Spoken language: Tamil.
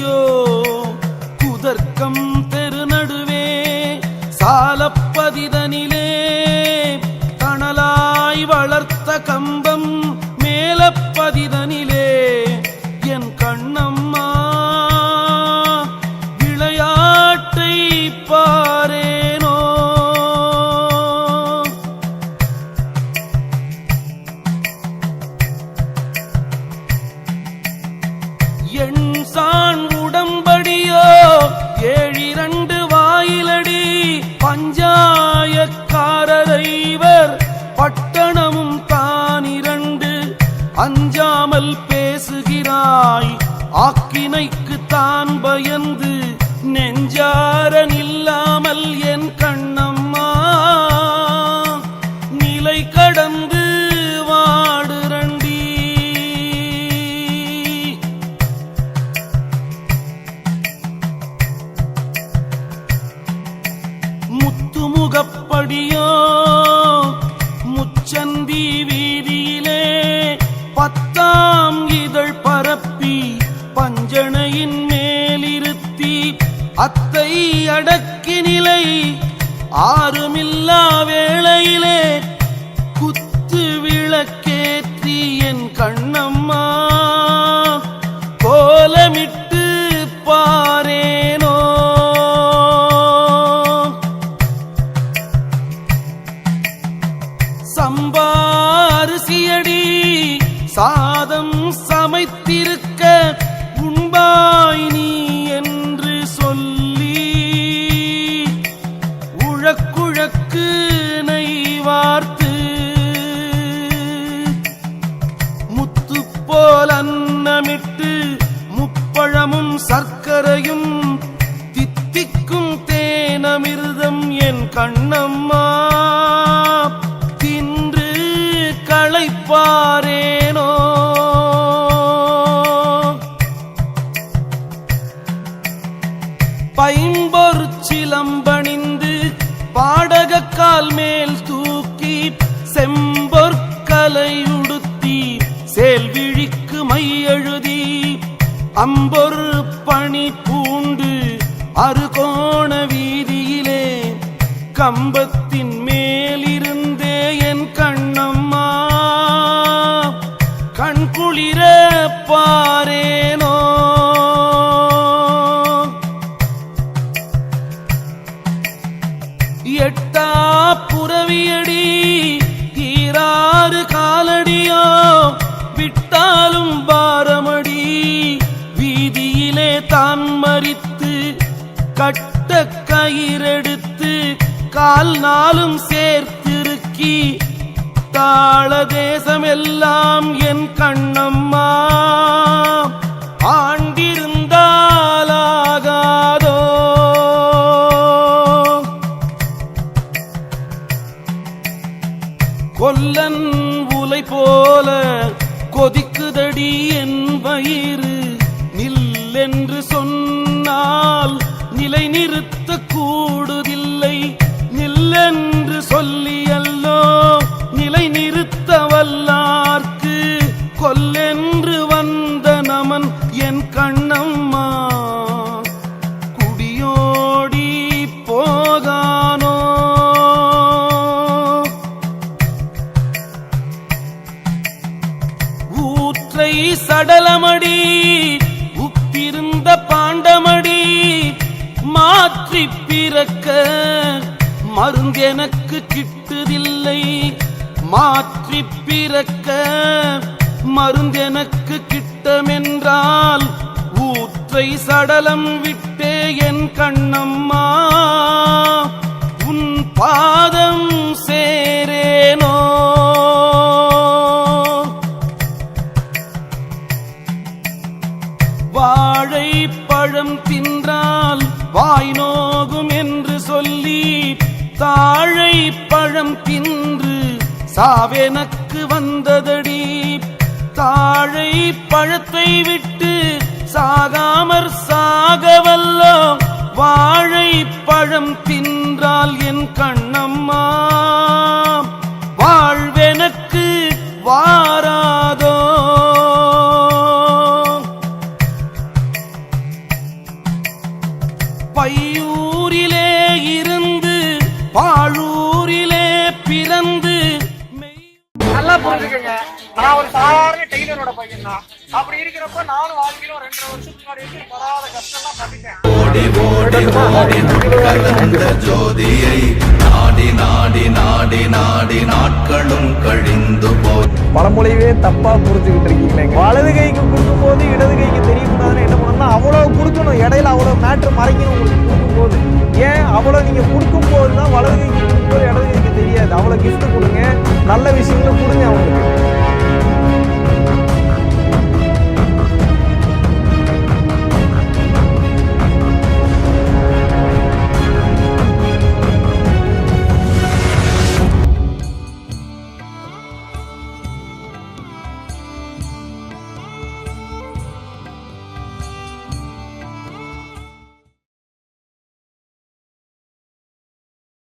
கொடியோ குதர்க்கம் தெருநடுவே சாலப்பதிதனிலே தணலாய் வளர்த்த கம்பம் மேலப்பதிதனிலே என் கண்ணம்மா விளையாட்டை பாரேனோ. எண் சான் உடம்படியோ 7 வாயிலடி பஞ்சாயக்காரரைவர் பட்டணமும் தான் 2 அஞ்சாமல் பேசுகிறாய் ஆக்கினைக்கு தான் பயந்து நெஞ்சார நில்லாமல் என் கண்ணம்மா நிலை கடந்து வாடுரண்டி. முத்துமுகப்படியோ முச்சந்தி வீதியிலே 10ஆம் இதழ் பரப்பி பஞ்சணையின் மேலிருத்தி அத்தை அடக்கி நிலை ஆறுமில்லா வேளையிலே குத்து விளக்கேற்றி என் கண்ணம்மா கோலமிட்டு பாரேனோ. சம்பாரிசியடி சாதம் சமைத்திருக்க உண்பாய் நீ என்று சொல்லி உழக்குழக்கு நெய்வார்த்து முத்து போல் அன்னமிட்டு முப்பழமும் சர்க்கரையும் தித்திக்கும் தேனமிர்தம் என் கண்ணம்மா தின்று களைப்பாரேனோ. பைம்பொரு சிலம்பணிந்து பாடகக்கால் மேல் தூக்கி செம்பொற்கலை உடுத்தி சேல்விழிக்கு மையெழுதி அம்பொரு பணி பூண்டு அறுகோண வீதியிலே கம்பத்தின் மேலிருந்தே என் கண்ணம்மா கண்குளிர பாரேனோ. எட்டா புறவியடி 6 காலடியோ விட்டாலும் பாரமடி வீதியிலே தான் மறித்து கட்ட கயிறெடுத்து கால் நாளும் சேர்த்திருக்கி தாள தேசமெல்லாம் என் கண்ணம்மா ஆண்டிருந்தாலாகாதோ. கொல்லன் உலை போல கொதிக்குதடி என் வயிறு நில்லென்று சொன்னால் நிலை நிறுத்த கூடுதில்லை நில்லென்று சொல்லியல்லோ நிலை நிறுத்த வல்லார்க்கு கொல்லென்று வந்த நமன் என் கண்ணம்மா குடியோடி போகானோ. ஊற்றை சடலமடி உப்பிருந்த பாண்டமடி மாற்றி பிறக்க மருந்தெனக்கு கிட்டுதில்லை மாற்றி பிறக்க மருந்தெனக்கு கிட்டமென்றால் ஊற்றை சடலம் விட்டே என் கண்ணம்மா உன் பாதம் சேரேனோ. வாழை பழம் தின்றால் வாய் நோகும் என்று சொல்லி தாழை பழம் தின்று சாவெனக்கு வந்ததடி தாழை பழத்தை விட்டு சாகாமற் சாகவல்லோ வாழை பழம் தின்றால் என் கண்ணம்மா வாழ்வெனக்கு வாராதோ. பையூரிலே இருந்து பாழூரிலே பிறந்து நல்லா புரிஞ்சுக்கங்க. நான் ஒரு சாதாரண டெய்லரோட பையன் தான். அப்படி இருக்கிறப்ப நானும் வாழ்க்கையில 2.5 வருஷத்துக்கு முன்னாடி வரைக்கும் படாத கஷ்டம்லாம் பட்டுட்டேன். ஓடி ஓடி ஓடி கலந்த ஜோதியை நாடி நாடி நாடி நாடி நாட்களும் கழிந்து போய் பழமொழியவே தப்பா புரிஞ்சுக்கிட்டு இருக்கீங்களே. வலது கைக்கு கொடுக்கும் போது இடது கைக்கு தெரியக்கூடாதுன்னு என்ன பண்ணணும்னா அவ்வளவு கொடுக்கணும். இடையில அவ்வளவு மேட்ரு மறைக்கணும். உங்களுக்கு கொடுக்கும் போது ஏன் அவ்வளவு நீங்க கொடுக்கும் போது தான் வலது கைக்கு கொடுக்கும் போது இடது கைக்கு தெரியாது. அவ்வளவு கிஃப்ட் கொடுங்க, நல்ல விஷயங்களும் கொடுங்க அவங்களுக்கு.